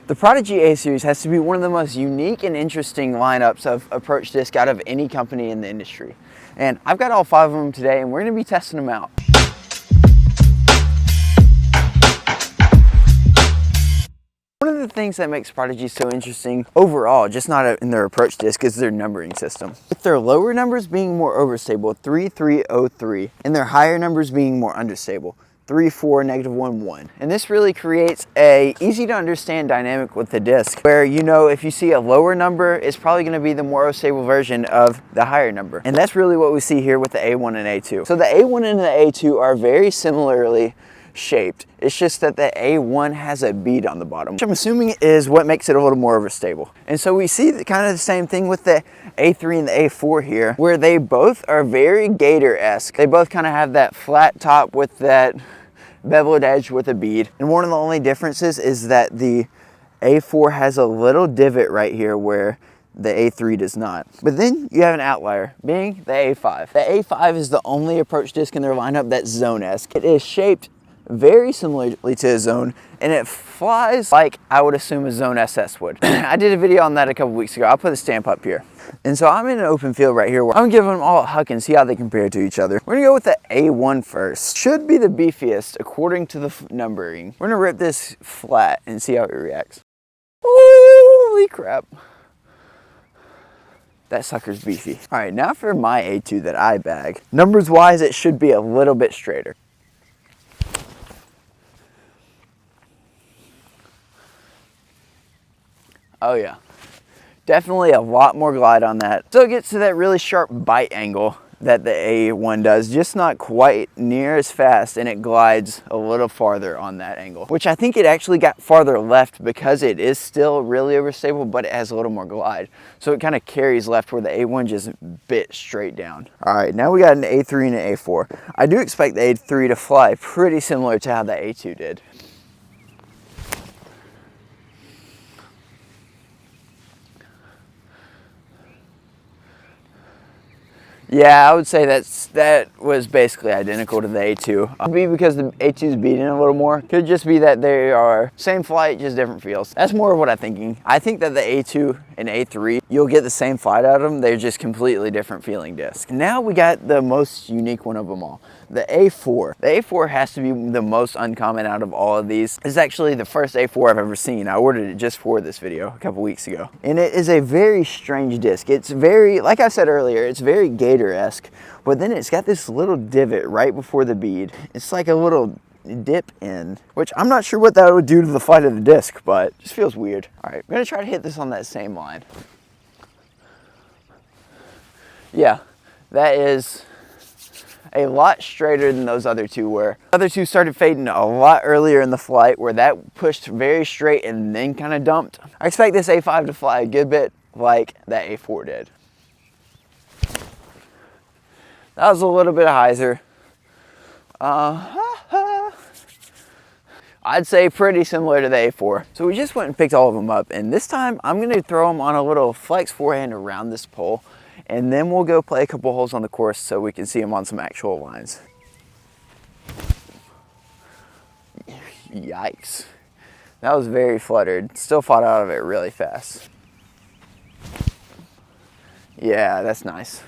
The Prodigy A Series has to be one of the most unique and interesting lineups of approach disc out of any company in the industry. And I've got all 5 of them today, and we're going to be testing them out. One of the things that makes Prodigy so interesting overall, just not in their approach disc, is their numbering system. With their lower numbers being more overstable, 3303, and their higher numbers being more understable, 3, 4, -1, 1. And this really creates a easy to understand dynamic with the disc, where you know if you see a lower number, it's probably going to be the more stable version of the higher number. And that's really what we see here with the A1 and A2. So the A1 and the A2 are very similarly shaped. It's just that the A1 has a bead on the bottom, which I'm assuming is what makes it a little more overstable. And so we see kind of the same thing with the A3 and the A4 here, where they both are very gator-esque. They both kind of have that flat top with that beveled edge with a bead. And one of the only differences is that the A4 has a little divot right here where the A3 does not. But then you have an outlier, being the A5. The A5 is the only approach disc in their lineup that's zone-esque. It is shaped very similarly to a zone, and it flies like I would assume a Zone SS would. I did a video on that a couple weeks ago. I'll put a stamp up here. And so I'm in an open field right here where I'm gonna give them all a huck and see how they compare to each other. We're gonna go with the A1 first. Should be the beefiest according to the numbering. We're gonna rip this flat and see how it reacts. Holy crap. That sucker's beefy. All right, now for my A2 that I bag. Numbers wise, it should be a little bit straighter. Oh yeah, definitely a lot more glide on that. So it gets to that really sharp bite angle that the A1 does, just not quite near as fast, and it glides a little farther on that angle, which I think it actually got farther left because it is still really overstable, but it has a little more glide. So it kind of carries left where the A1 just bit straight down. All right, now we got an A3 and an A4. I do expect the A3 to fly pretty similar to how the A2 did. Yeah, I would say that was basically identical to the A2. Could be because the A2 is beating a little more. Could just be that they are same flight, just different feels. That's more of what I'm thinking. I think that the A2 and A3, you'll get the same flight out of them. They're just completely different feeling discs. Now we got the most unique one of them all, the A4. The A4 has to be the most uncommon out of all of these. It's actually the first A4 I've ever seen. I ordered it just for this video a couple weeks ago. And it is a very strange disc. It's very, like I said earlier, it's very gator-esque, but then it's got this little divot right before the bead. It's like a little dip in, which I'm not sure what that would do to the flight of the disc, but it just feels weird. All right, I'm gonna try to hit this on that same line. Yeah, that is a lot straighter than those other two were. The other two started fading a lot earlier in the flight, where that pushed very straight and then kind of dumped. I expect this A5 to fly a good bit like that A4 did. That was a little bit hyzer. I'd say pretty similar to the A4. So we just went and picked all of them up, and this time I'm gonna throw them on a little flex forehand around this pole, and then we'll go play a couple holes on the course so we can see them on some actual lines. Yikes. That was very fluttered. Still fought out of it really fast. Yeah, that's nice.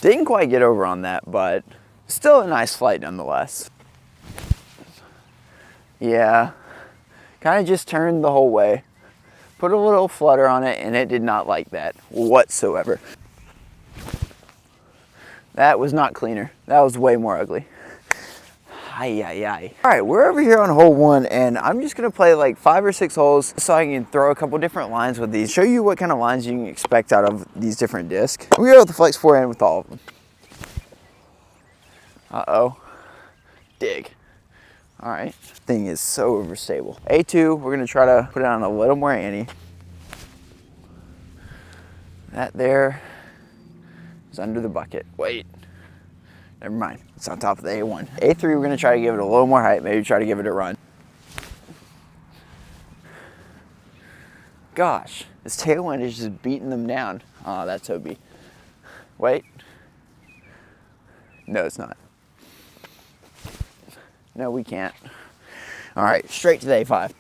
Didn't quite get over on that, but still a nice flight nonetheless. Yeah, kind of just turned the whole way. Put a little flutter on it, and it did not like that whatsoever. That was not cleaner. That was way more ugly. Ay, ay, ay. All right, we're over here on hole 1, and I'm just gonna play like 5 or 6 holes so I can throw a couple different lines with these, show you what kind of lines you can expect out of these different discs. We go with the flex forehand with all of them. Uh-oh, dig. All right, thing is so overstable. A2, we're gonna try to put it on a little more ante. That there is under the bucket. Wait. Never mind, it's on top of the A1. A3, we're gonna try to give it a little more height, maybe try to give it a run. Gosh, this tailwind is just beating them down. Oh, that's Toby. Wait. No, it's not. No, we can't. All right, straight to the A5.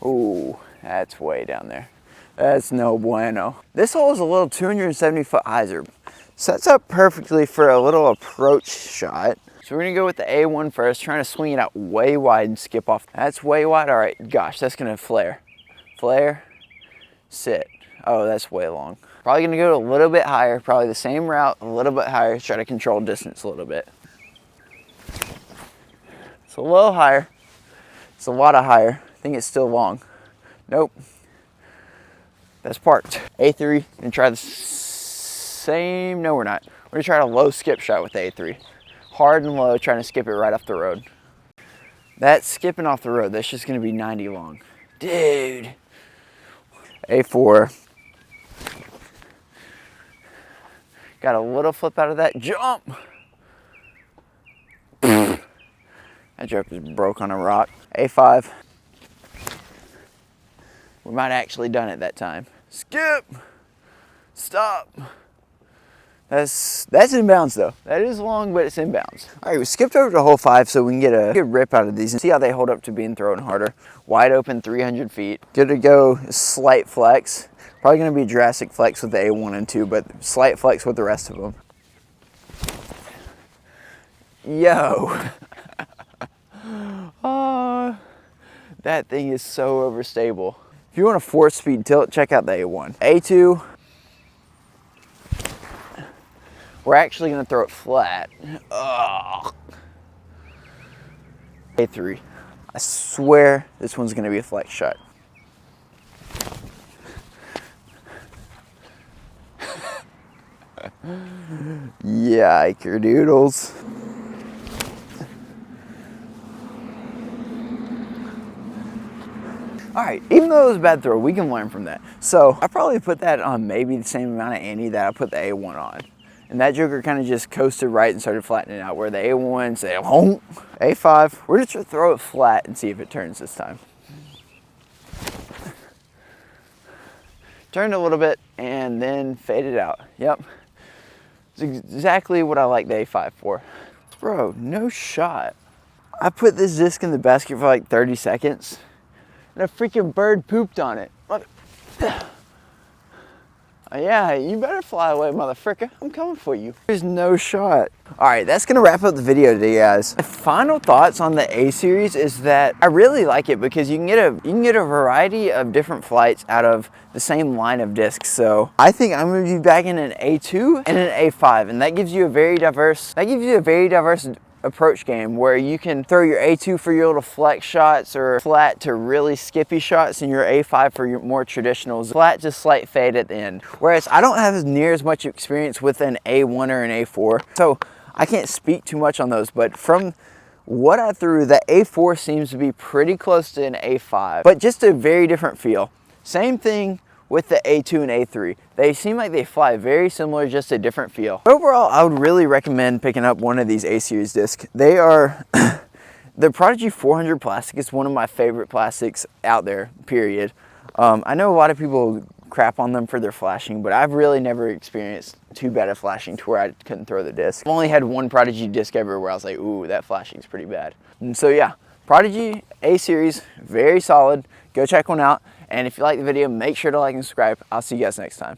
Ooh, that's way down there. That's no bueno. This hole is a little 270-foot hyzer. Sets up perfectly for a little approach shot. So we're gonna go with the A1 first, trying to swing it out way wide and skip off. That's way wide. All right, gosh, that's gonna flare. Flare, sit. Oh, that's way long. Probably gonna go a little bit higher, probably the same route, a little bit higher, try to control distance a little bit. It's a little higher. It's a lot higher. I think it's still long. Nope. That's parked. A3, gonna try the same, no we're not. We're gonna try a low skip shot with the A3. Hard and low, trying to skip it right off the road. That's skipping off the road, that's just gonna be 90 long. Dude. A4. Got a little flip out of that jump. That joke is broke on a rock. A5. We might have actually done it that time. Skip. Stop. That's inbounds though. That is long, but it's inbounds. All right, we skipped over to hole 5 so we can get a good rip out of these and see how they hold up to being thrown harder. Wide open, 300 feet. Good to go, slight flex. Probably gonna be drastic flex with the A1 and 2, but slight flex with the rest of them. Yo. Oh, that thing is so overstable. If you want a 4-speed tilt, check out the A1. A2, we're actually gonna throw it flat. Ugh. A3, I swear this one's gonna be a flex shot. Yiker doodles. All right, even though it was a bad throw, we can learn from that. So I probably put that on maybe the same amount of ante that I put the A1 on. And that joker kind of just coasted right and started flattening out, where the A1 said, honk. A5, we're just gonna throw it flat and see if it turns this time. Turned a little bit and then faded out. Yep, it's exactly what I like the A5 for. Bro, no shot. I put this disc in the basket for like 30 seconds and a freaking bird pooped on it. Yeah, you better fly away, motherfricker. I'm coming for you. There's no shot. All right, that's gonna wrap up the video today, guys. My final thoughts on the A series is that I really like it because you can get a variety of different flights out of the same line of discs. So I think I'm gonna be back in an A2 and an A5, and that gives you a very diverse approach game where you can throw your A2 for your little flex shots or flat to really skippy shots, and your A5 for your more traditional flat to slight fade at the end. Whereas I don't have near as much experience with an A1 or an A4, so I can't speak too much on those, but from what I threw, the A4 seems to be pretty close to an A5, but just a very different feel. Same thing with the A2 and A3. They seem like they fly very similar, just a different feel. Overall, I would really recommend picking up one of these A series discs. They are, the Prodigy 400 plastic is one of my favorite plastics out there, period. I know a lot of people crap on them for their flashing, but I've really never experienced too bad of flashing to where I couldn't throw the disc. I've only had one Prodigy disc ever where I was like, ooh, that flashing's pretty bad. And so yeah, Prodigy A series, very solid. Go check one out. And if you like the video, make sure to like and subscribe. I'll see you guys next time.